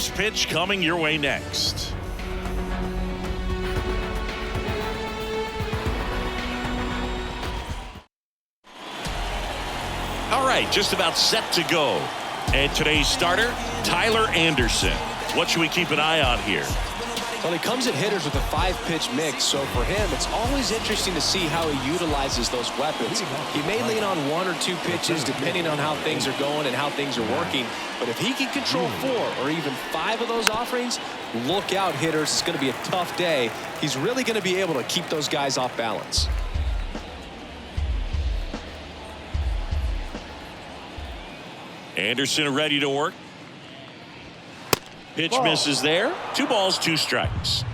first pitch coming your way next. All right, just about set to go. And today's starter, Tyler Anderson. What should we keep an eye on here? Well, he comes at hitters with a 5-pitch mix, so for him, it's always interesting to see how he utilizes those weapons. He may lean on 1 or 2 pitches depending on how things are going and how things are working, but if he can control 4 or even 5 of those offerings, look out, hitters. It's going to be a tough day. He's really going to be able to keep those guys off balance. Anderson ready to work. Pitch misses there. 2 balls, 2 strikes.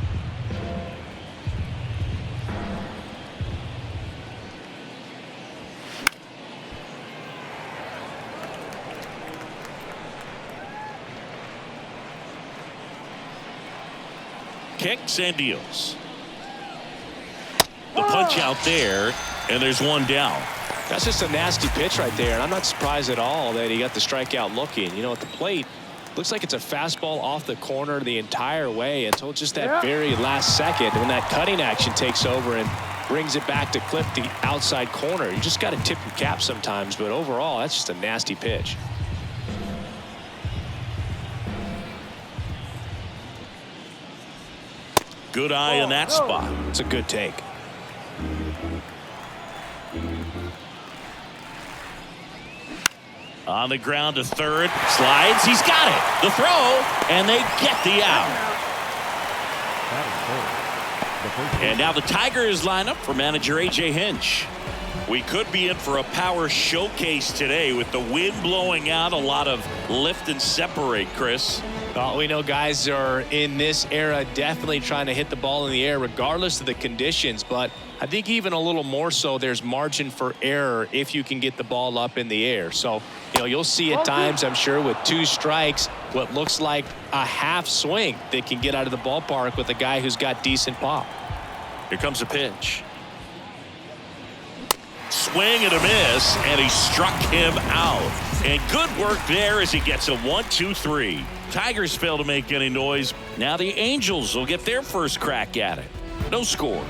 Kicks and deals. The punch out there, and there's 1 down. That's just a nasty pitch right there, and I'm not surprised at all that he got the strikeout looking. You know, at the plate, looks like it's a fastball off the corner the entire way until just that very last second when that cutting action takes over and brings it back to clip the outside corner. You just got to tip your cap sometimes, but overall, that's just a nasty pitch. Good eye in that spot. It's a good take. On the ground to third, slides, he's got it. The throw, and they get the out. And now the Tigers line up for manager A.J. Hinch. We could be in for a power showcase today with the wind blowing out, a lot of lift and separate, Chris. Well, we know guys are in this era definitely trying to hit the ball in the air regardless of the conditions, but I think even a little more so there's margin for error if you can get the ball up in the air. So, you know, you'll see at times, I'm sure, with 2 strikes, what looks like a half swing that can get out of the ballpark with a guy who's got decent pop. Here comes a pitch. Swing and a miss, and he struck him out. And good work there as he gets a 1-2-3. Tigers fail to make any noise. Now the Angels will get their first crack at it. No score.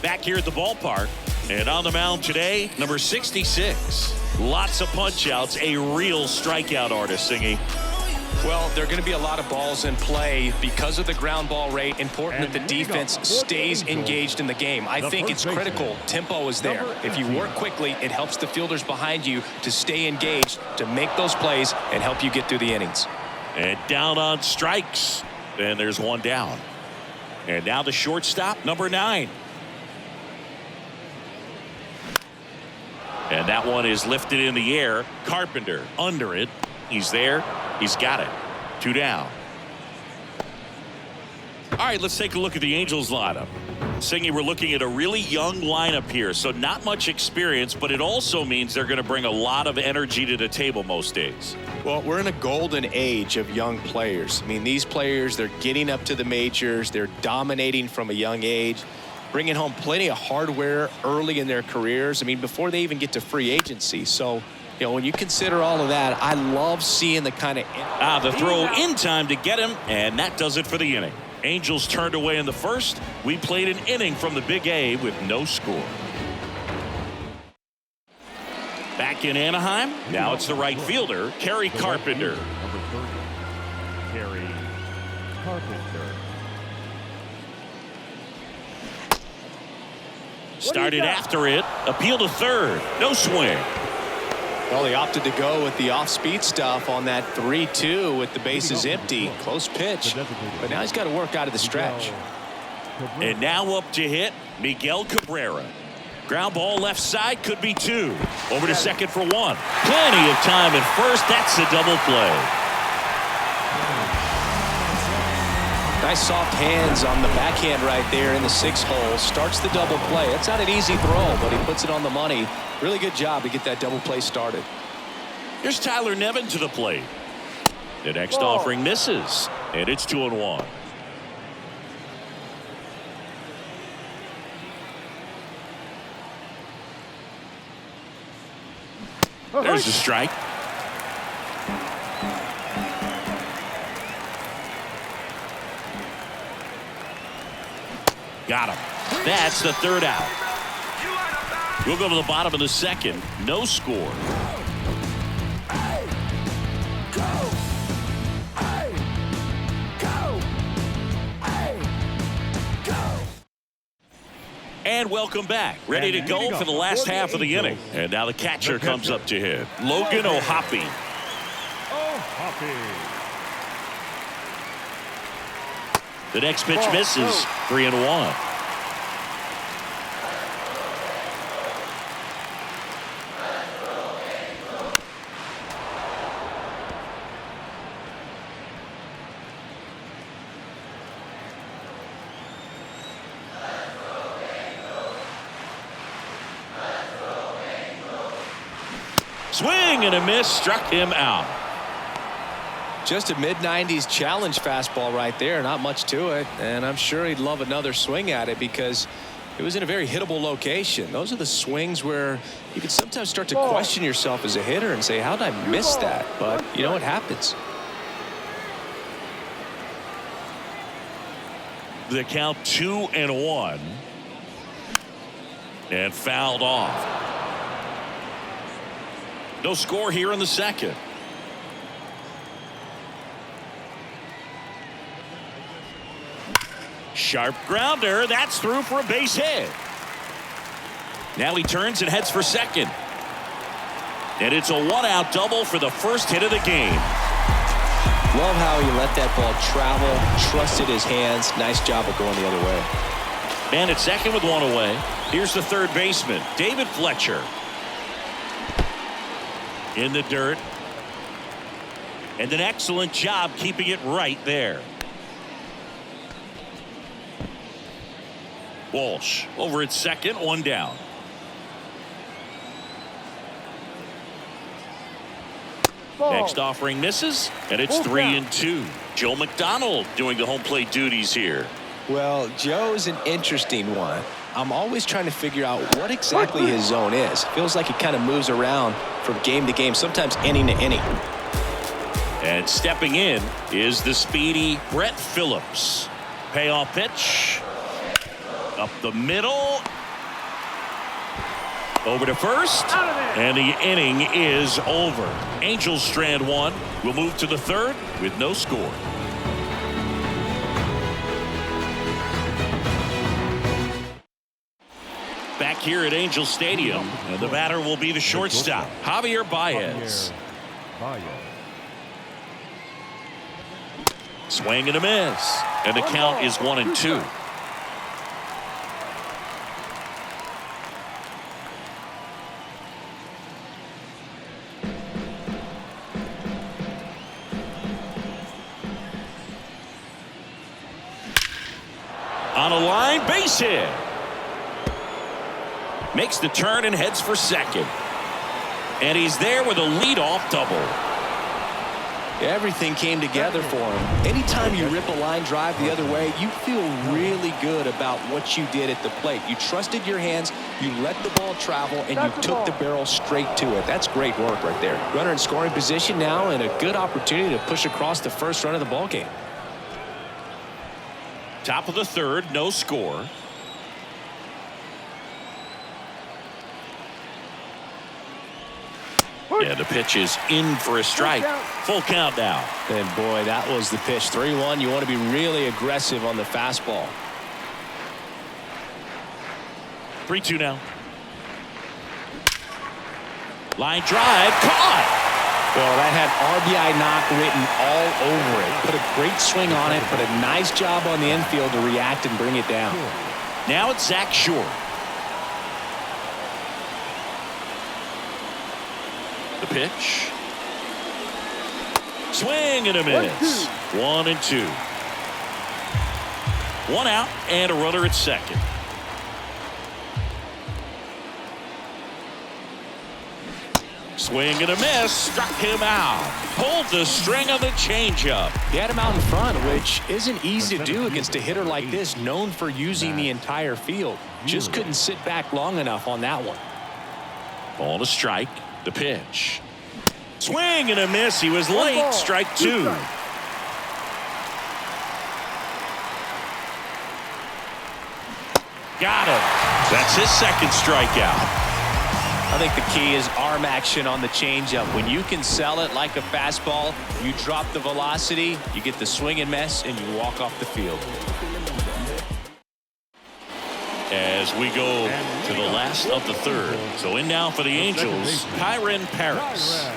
Back here at the ballpark, and on the mound today, number 66. Lots of punch-outs, a real strikeout artist, Singy. Well, there are going to be a lot of balls in play because of the ground ball rate. Important that the defense stays engaged in the game. I think it's critical. Tempo is there. If you work quickly, it helps the fielders behind you to stay engaged, to make those plays, and help you get through the innings. And down on strikes. And there's 1 down. And now the shortstop, number 9. And that one is lifted in the air. Carpenter under it. He's there. He's got it. 2 down. All right, let's take a look at the Angels lineup. Singy, we're looking at a really young lineup here, so not much experience, but it also means they're going to bring a lot of energy to the table most days. Well, we're in a golden age of young players. I mean, these players, they're getting up to the majors. They're dominating from a young age, bringing home plenty of hardware early in their careers. I mean, before they even get to free agency. So, you know, when you consider all of that, I love seeing the kind of... The throw in time to get him, and that does it for the inning. Angels turned away in the first. We played an inning from the Big A with no score. Back in Anaheim, now it's the right fielder, Kerry Carpenter. Kerry Carpenter. Started after it, appeal to third, no swing. Well, he opted to go with the off-speed stuff on that 3-2 with the bases empty. Close pitch, but now he's got to work out of the stretch. And now up to hit, Miguel Cabrera. Ground ball left side, could be 2. Over to second for 1. Plenty of time at first. That's a double play. Nice soft hands on the backhand right there in the 6th hole. Starts the double play. It's not an easy throw, but he puts it on the money. Really good job to get that double play started. Here's Tyler Nevin to the plate. The next offering misses, and it's 2-1. There's the strike. Got him. That's the third out. We'll go to the bottom of the second. No score. And welcome back. Ready to go for the last half of the inning. And now the catcher comes up to hit. Logan O'Hoppe. The next pitch misses. 3-1. Swing and a miss, struck him out. Just a mid-90s challenge fastball right there. Not much to it. And I'm sure he'd love another swing at it because it was in a very hittable location. Those are the swings where you can sometimes start to question yourself as a hitter and say, how did I miss that? But, you know, it happens. The count 2-1. And fouled off. No score here in the second. Sharp grounder. That's through for a base hit. Now he turns and heads for second. And it's a one-out double for the first hit of the game. Love how he let that ball travel, trusted his hands. Nice job of going the other way. Man at second with one away. Here's the third baseman, David Fletcher. In the dirt. And an excellent job keeping it right there. Walsh over at second, one down. Next offering misses, and it's 3-2. Joe McDonald doing the home plate duties here. Well, Joe's an interesting one. I'm always trying to figure out what exactly his zone is. Feels like he kind of moves around from game to game, sometimes inning to inning. And stepping in is the speedy Brett Phillips. Payoff pitch. Up the middle. Over to first. And the inning is over. Angels strand one. We'll move to the third with no score. Back here at Angel Stadium, and the batter will be the shortstop, Javier Baez. Swing and a miss, and the count is 1-2. On a line, base hit. Makes the turn and heads for second. And he's there with a leadoff double. Everything came together for him. Anytime you rip a line drive the other way, you feel really good about what you did at the plate. You trusted your hands, you let the ball travel, and you took the barrel straight to it. That's great work right there. Runner in scoring position now, and a good opportunity to push across the first run of the ball game. Top of the third, no score. And the pitch is in for a strike. Full count now. And boy, that was the pitch. 3-1. You want to be really aggressive on the fastball. 3-2 now. Line drive, caught. Well, that had RBI knock written all over it. Put a great swing on it. Put a nice job on the infield to react and bring it down. Now it's Zach Short. The pitch. Swing and a miss. 1-2. One out and a runner at second. Swing and a miss. Struck him out. Pulled the string of the changeup. He had him out in front, which isn't easy to do against a hitter like this, known for using the entire field. Just couldn't sit back long enough on that one. Ball to strike. The pitch. Swing and a miss. He was late. Strike two. Got him. That's his second strikeout. I think the key is arm action on the changeup. When you can sell it like a fastball, you drop the velocity, you get the swing and miss, and you walk off the field. As we go to the last of the third. So in now for the Angels, Kyren Paris.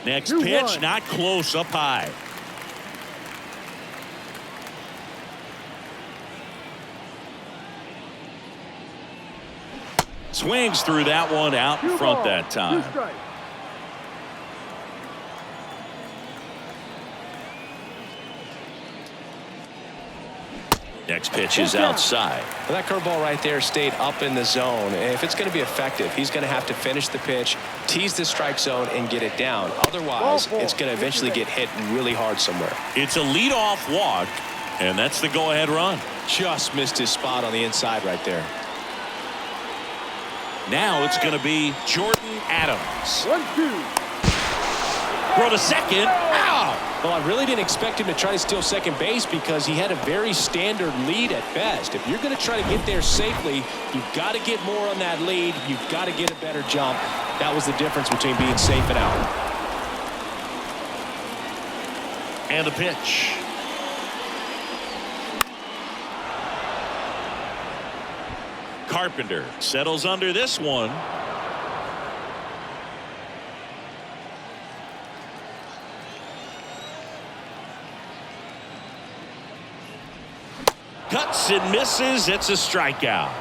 Next pitch, not close, up high. Swings through that one out in front that time. Next pitch is outside. Well, that curveball right there stayed up in the zone. If it's going to be effective, he's going to have to finish the pitch, tease the strike zone, and get it down. Otherwise, it's going to eventually get hit really hard somewhere. It's a leadoff walk, and that's the go-ahead run. Just missed his spot on the inside right there. Now it's going to be Jordan Adams. 1-2. Throw to second. Ow! Well, I really didn't expect him to try to steal second base because he had a very standard lead at best. If you're going to try to get there safely, you've got to get more on that lead. You've got to get a better jump. That was the difference between being safe and out. And a pitch. Carpenter settles under this one. Cuts and misses. It's a strikeout.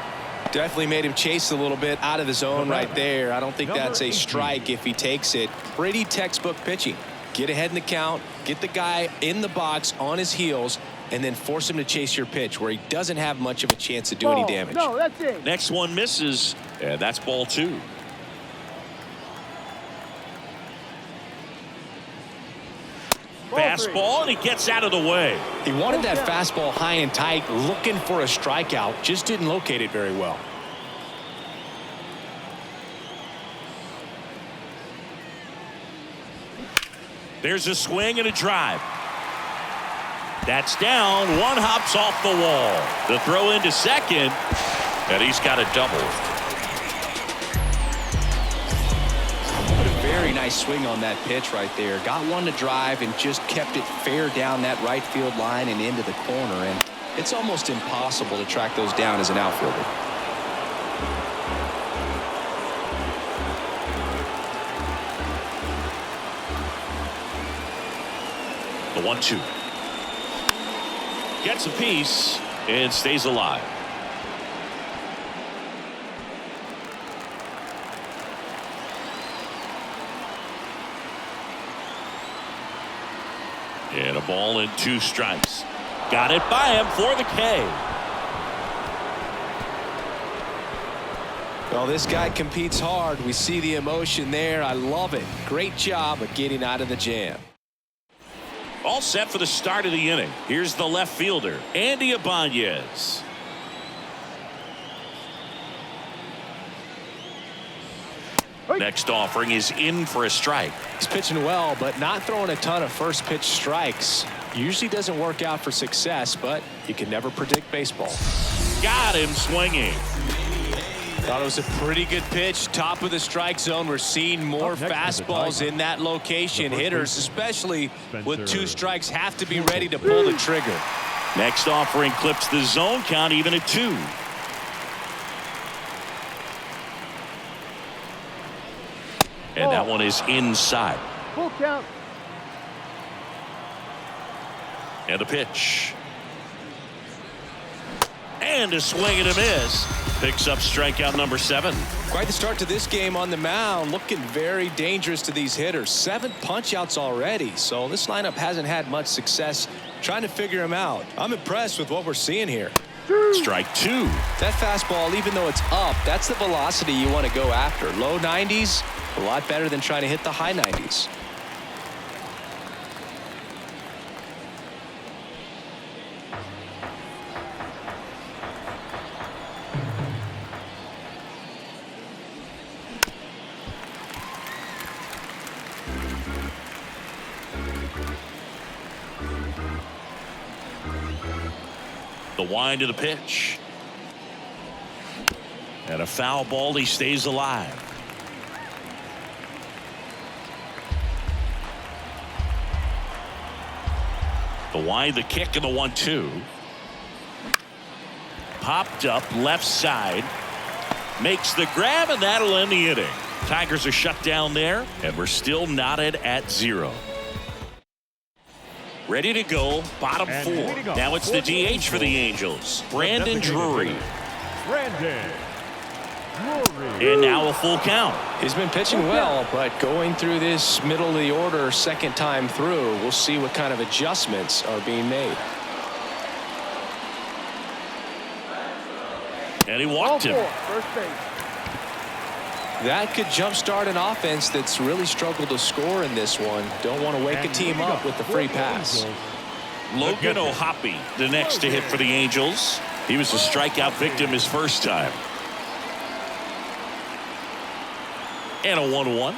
Definitely made him chase a little bit out of the zone right there. I don't think that's a strike if he takes it. Pretty textbook pitching. Get ahead in the count, get the guy in the box on his heels, and then force him to chase your pitch where he doesn't have much of a chance to do any damage. No, that's it. Next one misses, and that's ball 2. Fastball, and he gets out of the way. He wanted that fastball high and tight, looking for a strikeout, just didn't locate it very well. There's a swing and a drive. That's down. One hops off the wall. The throw into second, and he's got a double. Very nice swing on that pitch right there. Got one to drive and just kept it fair down that right field line and into the corner. And it's almost impossible to track those down as an outfielder. The 1-2. Gets a piece and stays alive. And a ball and 2 strikes. Got it by him for the K. Well, this guy competes hard. We see the emotion there. I love it. Great job of getting out of the jam. All set for the start of the inning. Here's the left fielder, Andy Ibanez. Next offering is in for a strike. He's pitching well, but not throwing a ton of first pitch strikes. Usually doesn't work out for success, but you can never predict baseball. Got him swinging. Thought it was a pretty good pitch. Top of the strike zone. We're seeing more fastballs in that location. Hitters, especially with 2 strikes, have to be ready to pull the trigger. Next offering clips the zone count even at 2. And that one is inside. Full count. And a pitch. And a swing and a miss. Picks up strikeout number 7. Quite the start to this game on the mound. Looking very dangerous to these hitters. 7 punch-outs already. So this lineup hasn't had much success trying to figure him out. I'm impressed with what we're seeing here. Strike 2. That fastball, even though it's up, that's the velocity you want to go after. Low 90s, a lot better than trying to hit the high 90s. The wind of the pitch. And a foul ball. He stays alive. The wind, the kick, and the 1-2. Popped up left side. Makes the grab, and that'll end the inning. Tigers are shut down there, and we're still knotted at 0. Ready to go, bottom 4. Now it's the DH for the Angels, Brandon Drury. And now a full count. He's been pitching well, but going through this middle of the order second time through, we'll see what kind of adjustments are being made. And he walked him. First base. That could jumpstart an offense that's really struggled to score in this one. Don't want to wake a team up with the free pass. Logan O'Hoppe, the next to hit for the Angels. He was a strikeout victim his first time. And a 1-1.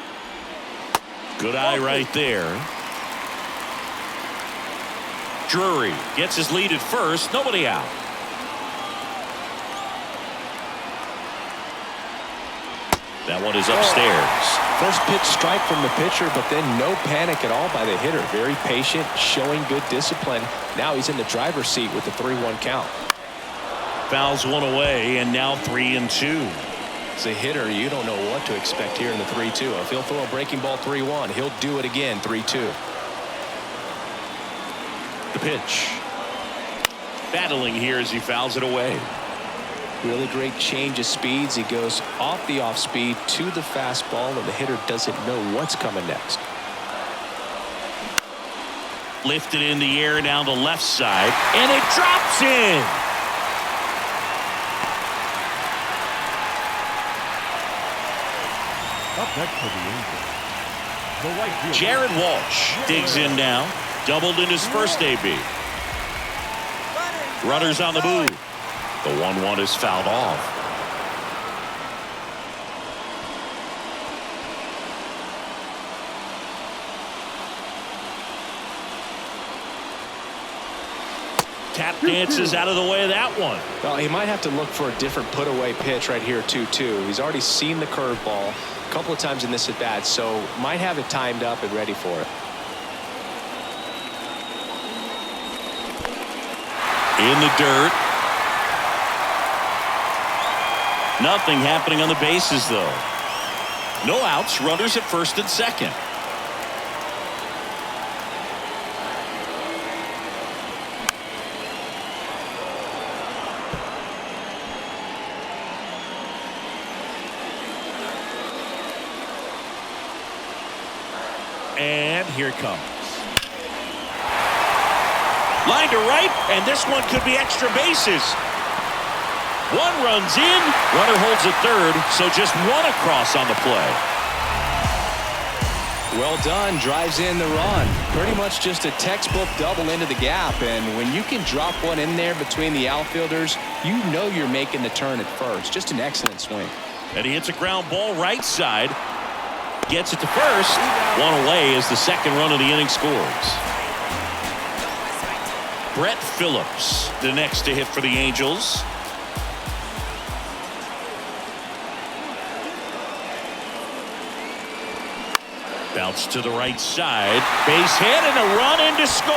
Good eye right there. Drury gets his lead at first. Nobody out. That one is upstairs. First pitch strike from the pitcher, but then no panic at all by the hitter. Very patient, showing good discipline. Now he's in the driver's seat with the 3-1 count. Fouls one away, and now 3-2. As a hitter, you don't know what to expect here in the 3-2. If he'll throw a breaking ball 3-1, he'll do it again 3-2. The pitch. Battling here as he fouls it away. Really great change of speeds. He goes off the off speed to the fastball, and the hitter doesn't know what's coming next. Lifted in the air down the left side, and it drops in. Up next for the Angels, the right fielder, Jared Walsh digs in now. Doubled in his first AB. Runners on the move. The 1-1 is fouled off. Tap dances out of the way of that one. Well, he might have to look for a different put away pitch right here 2-2. He's already seen the curveball a couple of times in this at bat, so might have it timed up and ready for it. In the dirt. Nothing happening on the bases, though. No outs, runners at first and second. And here it comes. Line to right, and this one could be extra bases. One runs in, runner holds at third, so just one across on the play. Well done, drives in the run. Pretty much just a textbook double into the gap, and when you can drop one in there between the outfielders, you know you're making the turn at first. Just an excellent swing. And he hits a ground ball right side. Gets it to first. One away as the second run of the inning scores. Brett Phillips, the next to hit for the Angels. Bounce to the right side. Base hit and a run in to score.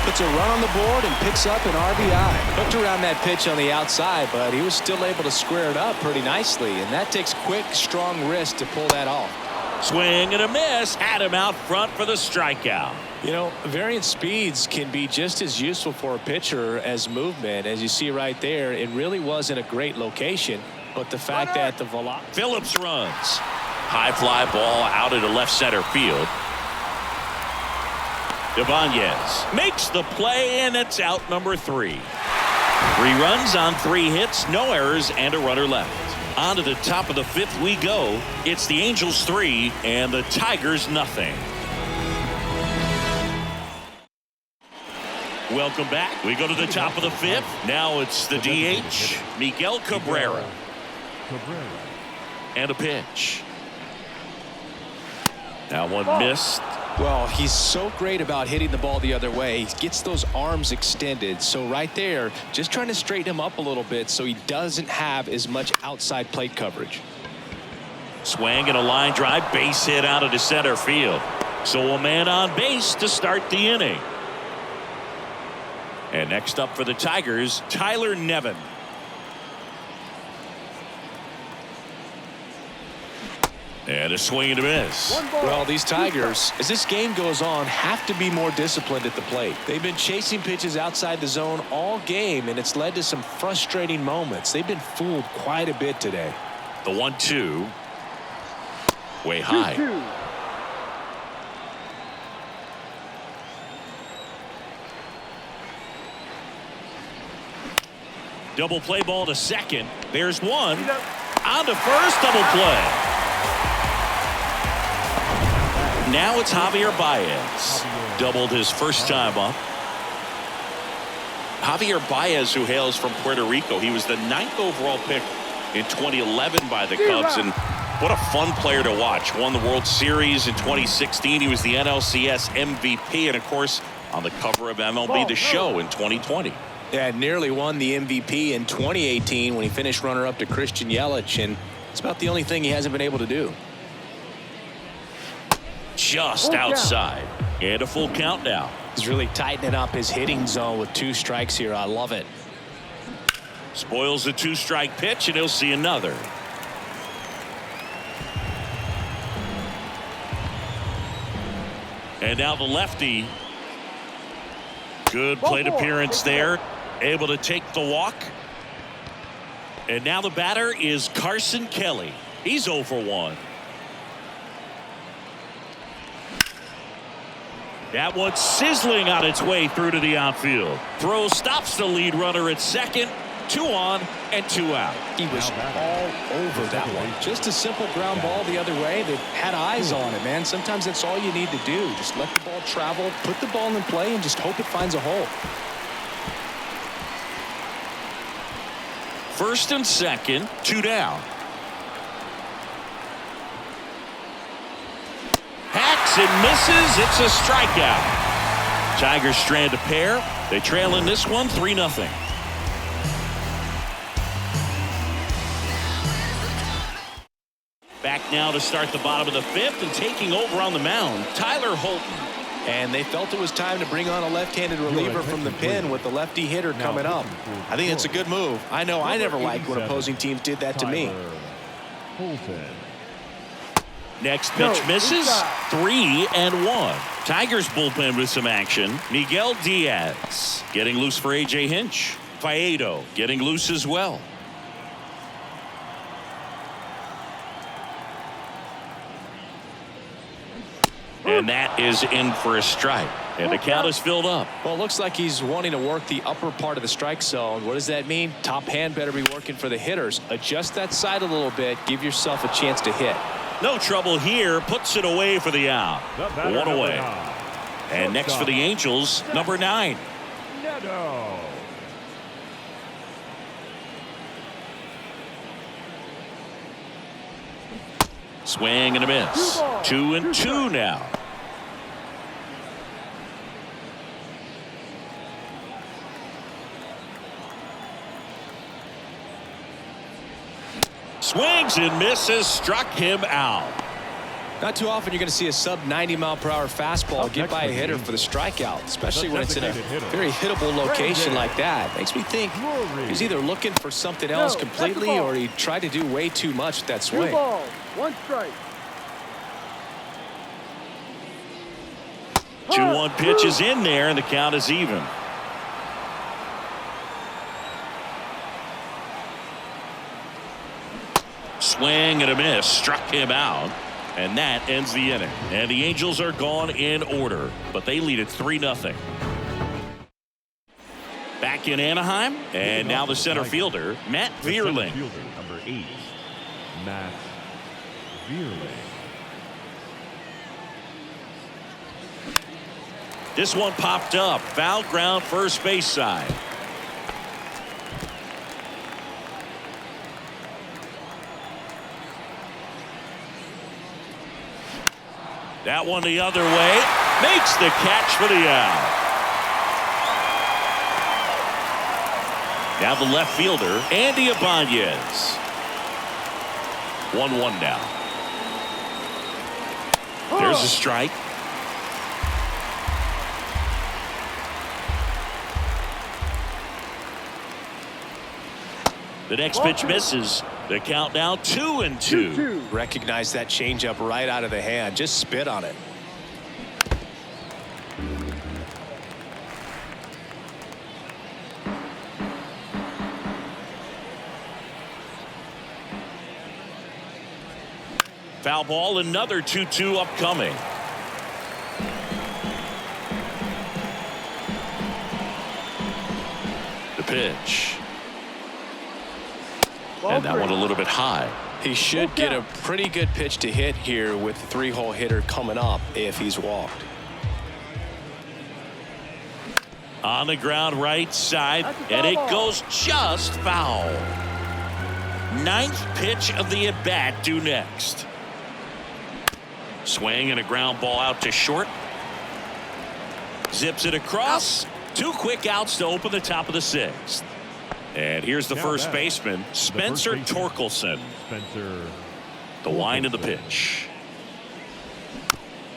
Puts a run on the board and picks up an RBI. Hooked around that pitch on the outside, but he was still able to square it up pretty nicely, and that takes quick, strong wrist to pull that off. Swing and a miss. Had him out front for the strikeout. You know, variant speeds can be just as useful for a pitcher as movement. As you see right there, it really wasn't a great location, but the fact that the velocity. Phillips runs. High fly ball out into left center field. Ibanez makes the play, and it's out number 3. 3 runs on 3 hits, no errors, and a runner left. On to the top of the 5th we go. It's the Angels 3 and the Tigers nothing. Welcome back. We go to the top of the 5th. Now it's the DH, Miguel Cabrera. And a pitch. Now one missed. Well, he's so great about hitting the ball the other way. He gets those arms extended. So right there, just trying to straighten him up a little bit so he doesn't have as much outside plate coverage. Swing and a line drive, base hit out of the center field. So a man on base to start the inning. And next up for the Tigers, Tyler Nevin. And a swing and a miss. Well, these Tigers, as this game goes on, have to be more disciplined at the plate. They've been chasing pitches outside the zone all game, and it's led to some frustrating moments. They've been fooled quite a bit today. The 1-2. Way high. 2-2. Double play ball to second. There's one. On to first, double play. Now it's Javier Baez. Doubled his first time up. Javier Baez, who hails from Puerto Rico. He was the 9th overall pick in 2011 by the Cubs. And what a fun player to watch. Won the World Series in 2016. He was the NLCS MVP. And, of course, on the cover of MLB The Show in 2020. Yeah, nearly won the MVP in 2018 when he finished runner-up to Christian Yelich. And it's about the only thing he hasn't been able to do. Just outside. And a full count now. He's really tightening up his hitting zone with 2 strikes here. I love it. Spoils the 2-strike pitch, and he'll see another. And now the lefty. Good plate appearance there. Able to take the walk. And now the batter is Carson Kelly. He's 0 for 1. That one's sizzling on its way through to the outfield. Throw stops the lead runner at second. 2 on and 2 out. He was all over that one. Just a simple ground ball the other way. They had eyes on it, man. Sometimes that's all you need to do. Just let the ball travel, put the ball in play, and just hope it finds a hole. First and second, 2 down. Hacks and misses. It's a strikeout. Tigers strand a pair. They trail in this one 3-0. Back now to start the bottom of the 5th, and taking over on the mound, Tyler Holton. And they felt it was time to bring on a left-handed reliever from the pen with the lefty hitter coming up. I think it's a good move. I know I never liked when opposing teams did that to me. Next pitch misses. 3-1. Tigers bullpen with some action. Miguel Diaz getting loose for A.J. Hinch. Faedo getting loose as well. And that is in for a strike. And the count is filled up. Well, it looks like he's wanting to work the upper part of the strike zone. What does that mean? Top hand better be working for the hitters. Adjust that side a little bit. Give yourself a chance to hit. No trouble here. Puts it away for the out. 1 away. And next for the Angels, number 9. Neto. Swing and a miss. 2-2 now. Swings and misses. Struck him out. Not too often you're going to see a sub-90-mile-per-hour fastball get by a hitter for the strikeout, especially when it's in a very hittable location like that. Makes me think he's either looking for something else completely or he tried to do way too much with that swing. 2 balls, 1 strike. 2-1 pitch is in there, and the count is even. Swing and a miss. Struck him out. And that ends the inning. And the Angels are gone in order, but they lead it 3-0. Back in Anaheim, and now the center fielder, Matt Vierling. Number 8, Matt Vierling. This one popped up. Foul ground, first base side. That one the other way. Makes the catch for the out. Now the left fielder, Andy Ibanez. 1-1 now. There's a strike. The next pitch misses. The count now 2-2. Recognize that changeup right out of the hand. Just spit on it. Foul ball, another 2-2 upcoming. The pitch. And that one a little bit high. He should get a pretty good pitch to hit here with the 3-hole hitter coming up if he's walked. On the ground right side, and it goes just foul. Ninth pitch of the at-bat due next. Swing and a ground ball out to short. Zips it across. 2 quick outs to open the top of the 6th. And here's the first baseman, Spencer Torkelson. The wind of the pitch.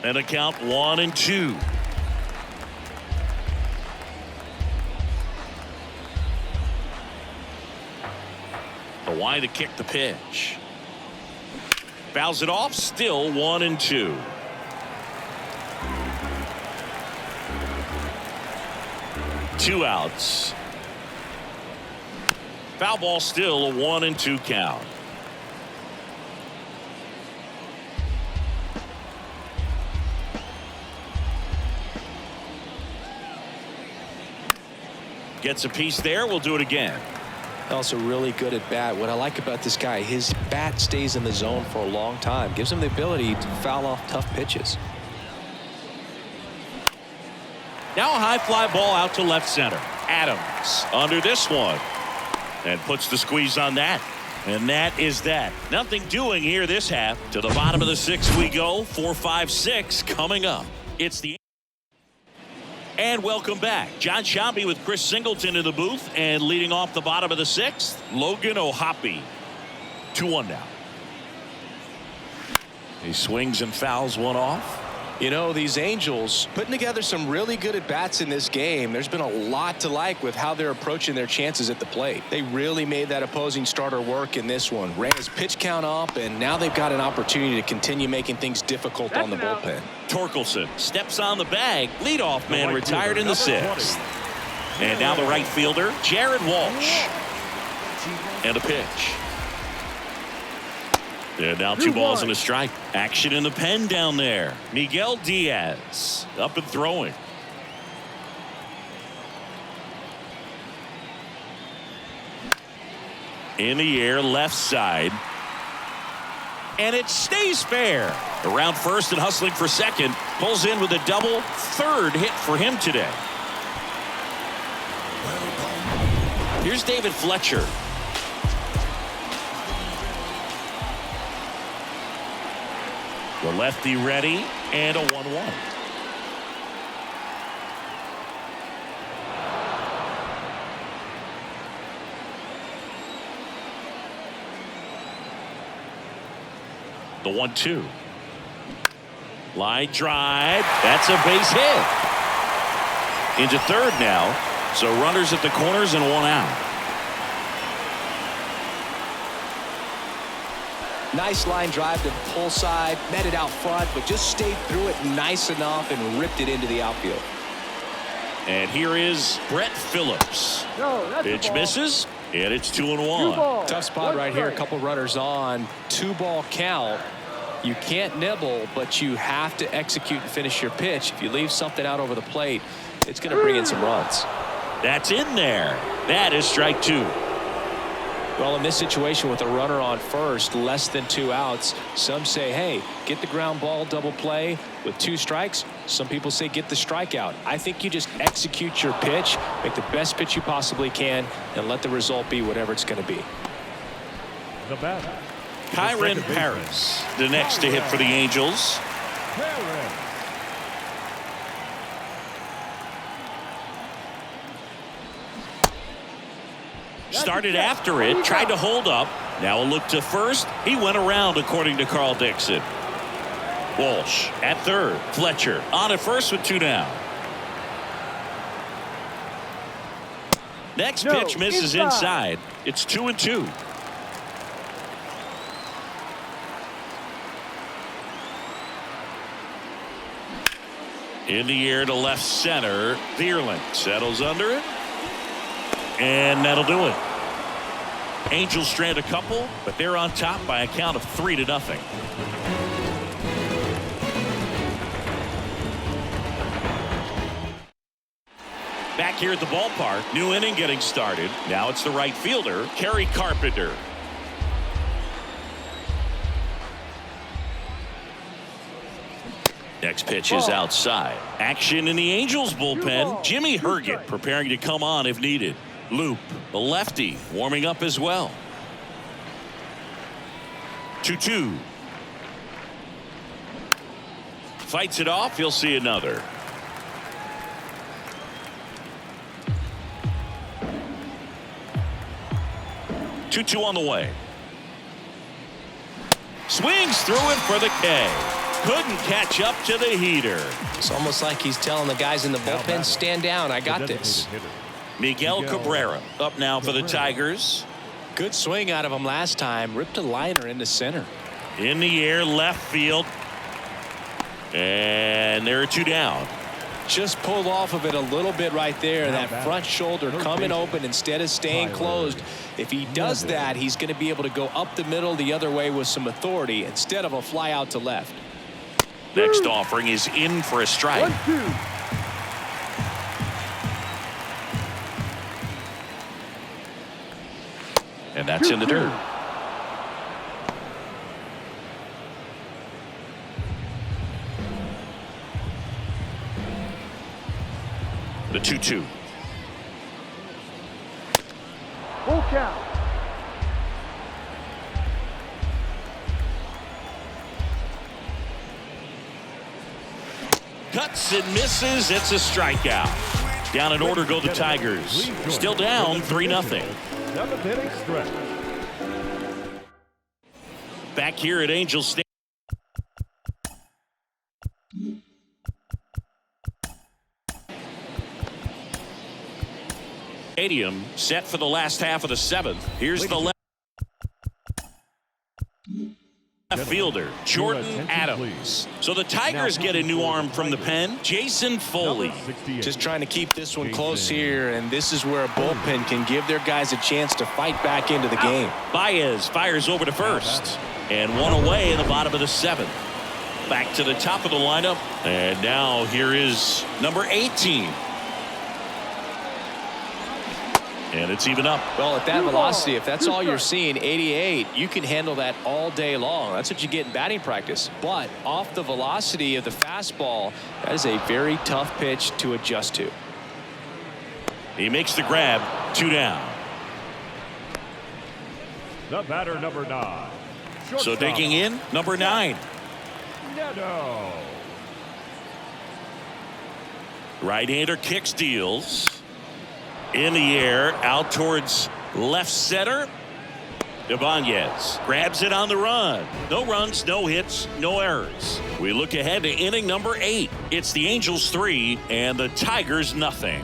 And a count 1-2. The wind to kick the pitch. Fouls it off, still 1-2. Two outs. Foul ball, still a 1-2 count. Gets a piece there. We'll do it again. Also really good at bat. What I like about this guy, his bat stays in the zone for a long time. Gives him the ability to foul off tough pitches. Now a high fly ball out to left center. Adams under this one. And puts the squeeze on that. And that is that. Nothing doing here this half. To the bottom of the 6th we go. 4, 5, 6 coming up. It's the... And welcome back. John Shambi with Chris Singleton in the booth. And leading off the bottom of the 6th, Logan O'Hoppe. 2-1 now. He swings and fouls one off. You know, these Angels putting together some really good at-bats in this game. There's been a lot to like with how they're approaching their chances at the plate. They really made that opposing starter work in this one. Ran his pitch count up, and now they've got an opportunity to continue making things difficult on the bullpen. Torkelson steps on the bag. Leadoff man retired in the 6th. And now the right fielder, Jared Walsh. And a pitch. And now 2 balls and a strike. Action in the pen down there. Miguel Diaz up and throwing. In the air, left side. And it stays fair. Around first and hustling for second. Pulls in with a double. 3rd hit for him today. Here's David Fletcher. The lefty ready, and a 1-1. The 1-2. Line drive. That's a base hit. Into 3rd now. So runners at the corners and 1 out. Nice line drive to the pull side, met it out front, but just stayed through it nice enough and ripped it into the outfield. And here is Brett Phillips. Pitch misses, and it's 2-1. Tough spot right here. A couple runners on. 2-ball count. You can't nibble, but you have to execute and finish your pitch. If you leave something out over the plate, it's going to bring in some runs. That's in there. That is strike 2. Well, in this situation with a runner on first, less than 2 outs, some say, hey, get the ground ball, double play with 2 strikes. Some people say get the strikeout. I think you just execute your pitch, make the best pitch you possibly can, and let the result be whatever it's going to be. The batter, Kyron Paris, the next to hit for the Angels. Harris. Started after it, tried to hold up. Now a look to first. He went around, according to Carl Dixon. Walsh at third. Fletcher on at first with 2 down. Next pitch misses inside. It's 2-2. In the air to left center. Vierling settles under it. And that'll do it. Angels strand a couple, but they're on top by a count of 3-0. Back here at the ballpark, new inning getting started. Now it's the right fielder, Kerry Carpenter. Next pitch is outside. Action in the Angels bullpen. Jimmy Herget preparing to come on if needed. Loop, the lefty, warming up as well. 2-2. Fights it off. He'll see another. Two on the way. Swings through it for the K. Couldn't catch up to the heater. It's almost like he's telling the guys in the bullpen, stand down, I got this. Miguel Cabrera up now for the Tigers. Good swing out of him last time. Ripped a liner into center. In the air, left field. And there are 2 down. Just pulled off of it a little bit right there. That front shoulder coming open instead of staying closed. If he does that, he's going to be able to go up the middle the other way with some authority instead of a fly out to left. Next offering is in for a strike. 1-2. And that's in the dirt. The 2-2. Full count. Cuts and misses. It's a strikeout. Down in order go the Tigers. Still down 3-0. 7th inning stretch. Back here at Angels Stadium, set for the last half of the 7th. Here's the left fielder, Jordan Adams. So the Tigers get a new arm from the pen, Jason Foley. Just trying to keep this one close here, and this is where a bullpen can give their guys a chance to fight back into the game. Baez fires over to first, and one away in the bottom of the 7th. Back to the top of the lineup, and now here is number 18. And it's even up. Well, at that velocity, if that's all you're seeing, 88, you can handle that all day long. That's what you get in batting practice. But off the velocity of the fastball, that is a very tough pitch to adjust to. He makes the grab, 2 down. The batter, number 9. So digging in, number 9. Neto. Right-hander kicks, deals. In the air, out towards left center. Ibanez grabs it on the run. No runs, no hits, no errors. We look ahead to inning number 8. It's the Angels 3 and the Tigers nothing.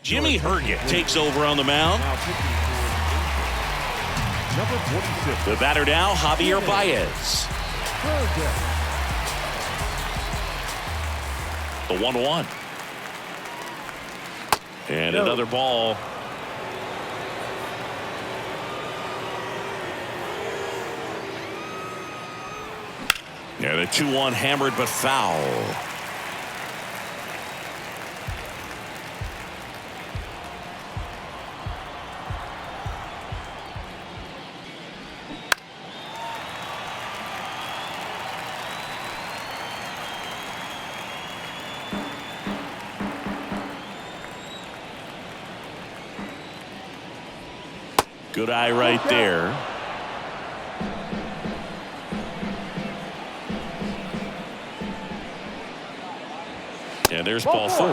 Jimmy Herget takes over on the mound. Number 46. The batter now, Javier Baez. The 1-1. And another ball. Yeah, the 2-1 hammered but foul. Good eye right there. And there's ball 4.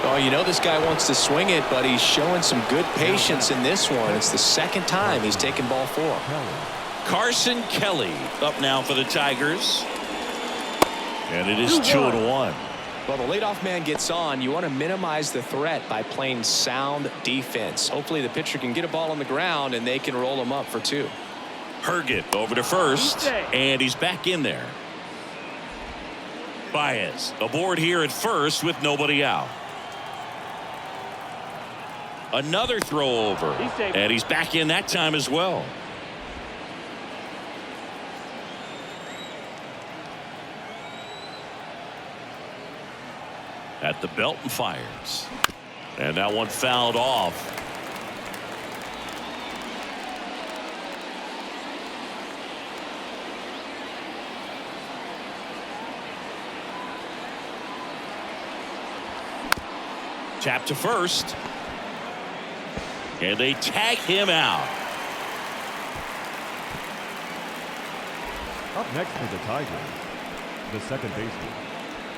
Oh, you know this guy wants to swing it, but he's showing some good patience in this one. It's the second time he's taken ball 4. Carson Kelly up now for the Tigers. And it is 2-1. Well, the leadoff man gets on. You want to minimize the threat by playing sound defense. Hopefully the pitcher can get a ball on the ground and they can roll him up for 2. Herget over to first, and he's back in there. Baez aboard here at first with nobody out. Another throw over, and he's back in that time as well. At the belt and fires. And that one fouled off. Tap to first. And they tag him out. Up next for the Tigers, the second baseman.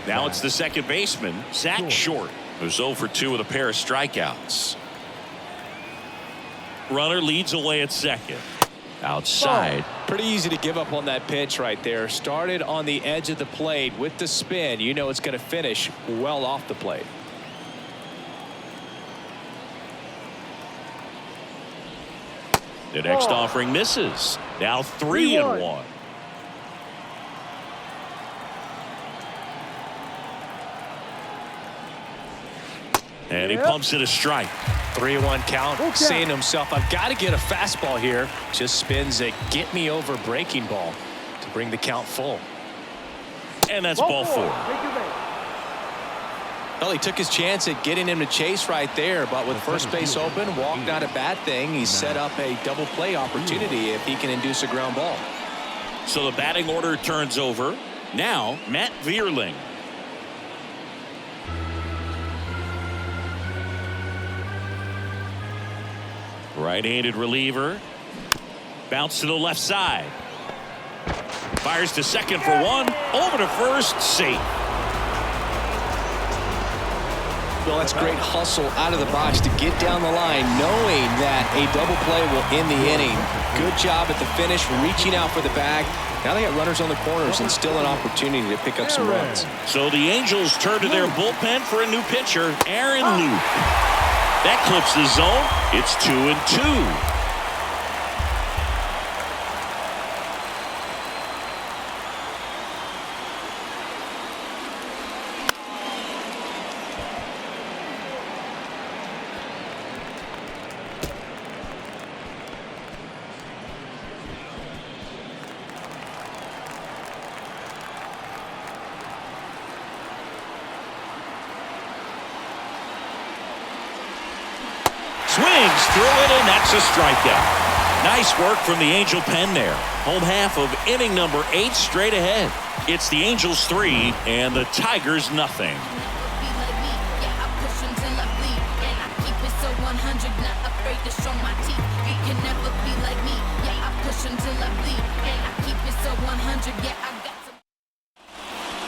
Now it's the second baseman, Zach Short, who's 0 for 2 with a pair of strikeouts. Runner leads away at second. Outside. Pretty easy to give up on that pitch right there. Started on the edge of the plate with the spin. You know it's going to finish well off the plate. The next offering misses. Now 3-1. And he pumps it a strike. 3-1 count. Saying to himself, I've got to get a fastball here. Just spins a get me over breaking ball to bring the count full. And that's ball 4. Well, he took his chance at getting him to chase right there, but with first base open, walk not a bad thing. He set up a double play opportunity if he can induce a ground ball. So the batting order turns over. Now Matt Vierling. Right-handed reliever. Bounce to the left side. Fires to second for 1. Over to first. Safe. Well, that's great hustle out of the box to get down the line, knowing that a double play will end the inning. Good job at the finish, reaching out for the bag. Now they got runners on the corners and still an opportunity to pick up some runs. So the Angels turn to their bullpen for a new pitcher, Aaron Luke. That clips the zone. It's 2-2. Swings through it, and that's a strikeout. Nice work from the Angel pen there. Home half of inning number 8 straight ahead. It's the Angels 3 and the Tigers nothing.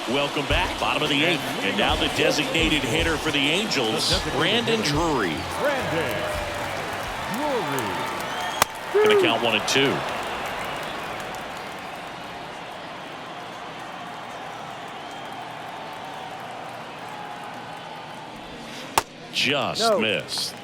Welcome back, bottom of the 8th, and now the designated hitter for the Angels, Brandon Drury. Going to count 1-2. Just missed.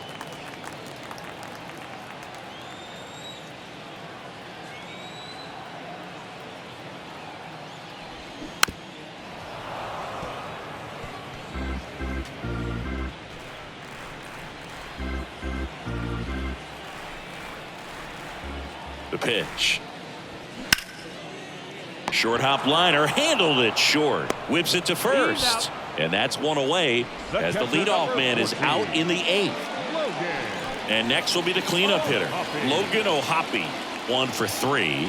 The pitch. Short hop liner, handled it short. Whips it to first. And that's one away as the leadoff man is out in the 8th. And next will be the cleanup hitter, Logan O'Hoppe. 1 for 3.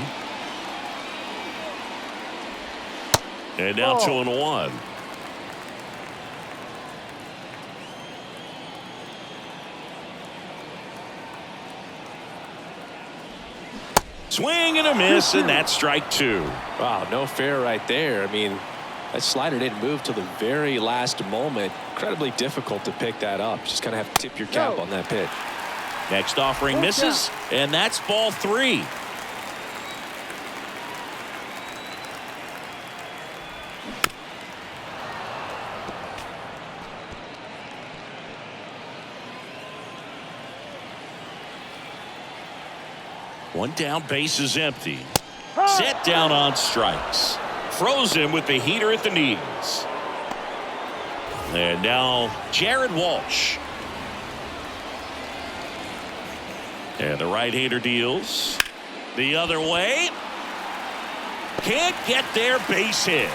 And now 2-1. Swing and a miss, and that's strike 2. Wow, no fair right there. I mean, That slider didn't move till the very last moment. Incredibly difficult to pick that up. Just kind of have to tip your cap on that pitch. Next offering misses, and that's ball 3. One down, base is empty. Set down on strikes. Throws him with the heater at the knees. And now Jared Walsh. And the right-hander deals the other way. Can't get there, base hit.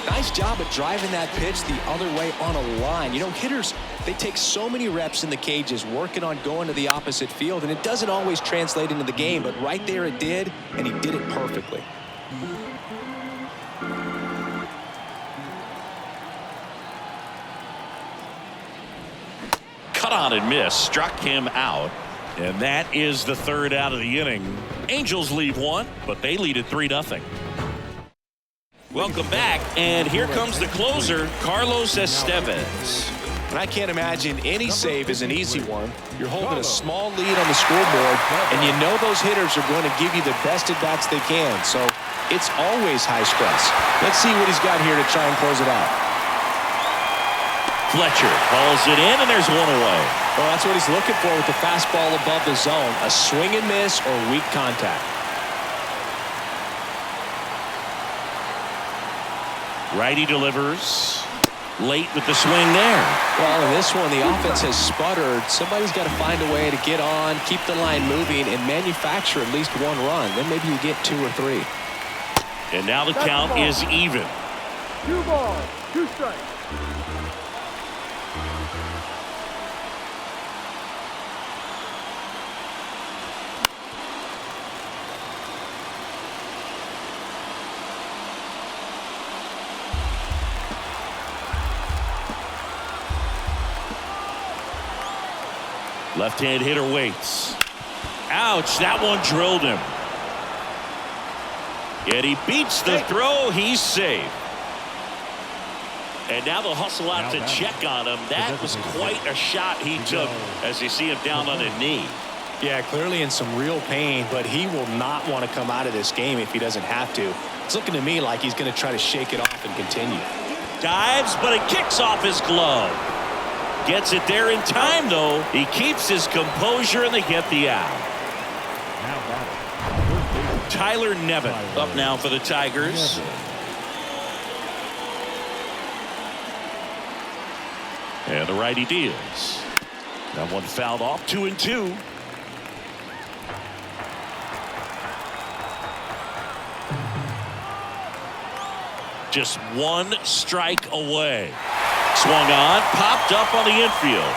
Nice job at driving that pitch the other way on a line. You know, hitters, they take so many reps in the cages working on going to the opposite field, and it doesn't always translate into the game, but right there it did, and he did it perfectly. Cut on and miss, struck him out, and that is the third out of the inning. Angels leave one, but they lead at 3-0. Welcome back, and here comes the closer, Carlos Estevez. And I can't imagine any save is an easy one. You're holding a small lead on the scoreboard, and you know those hitters are going to give you the best at-bats they can, so it's always high stress. Let's see what he's got here to try and close it out. Fletcher hauls it in, and there's one away. Well, that's what he's looking for with the fastball above the zone, a swing and miss or weak contact. Righty delivers. Late with the swing there. Well, in this one, the offense has sputtered. Somebody's got to find a way to get on, keep the line moving, and manufacture at least one run. Then maybe you get 2 or 3. And now the count is even. 2 balls, 2 strikes. Left-hand hitter waits. Ouch, that one drilled him. Yet he beats the throw. He's safe. And now they'll hustle out to check on him. That was quite a shot he took as you see him down on a knee. Yeah, clearly in some real pain, but he will not want to come out of this game if he doesn't have to. It's looking to me like he's going to try to shake it off and continue. Dives, but it kicks off his glove. Gets it there in time, though. He keeps his composure, and they get the out. Tyler Nevin up now for the Tigers. And the righty deals. That one fouled off, 2-2. Just 1 strike away. Swung on, popped up on the infield.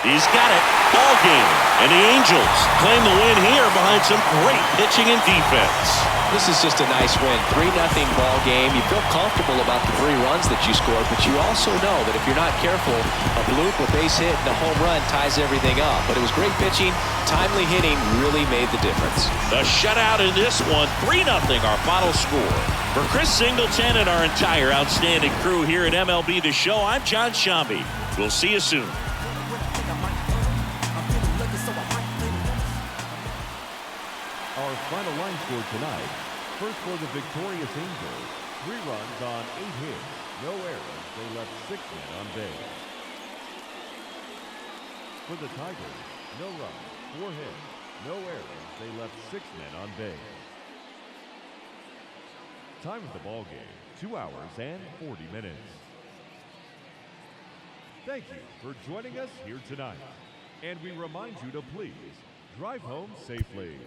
He's got it. Ball game. And the Angels claim the win here behind some great pitching and defense. This is just a nice win. 3-0 ball game. You feel comfortable about the 3 runs that you scored, but you also know that if you're not careful, a bloop, a base hit, and a home run ties everything up. But it was great pitching. Timely hitting really made the difference. The shutout in this one, 3-0 our final score. For Chris Singleton and our entire outstanding crew here at MLB The Show, I'm John Shambi. We'll see you soon. Our final line score tonight. First for the victorious Angels. 3 runs on 8 hits. No errors. They left 6 men on base. For the Tigers, no runs, 4 hits. No errors. They left 6 men on base. Time of the ball game, 2 hours and 40 minutes. Thank you for joining us here tonight. And we remind you to please drive home safely.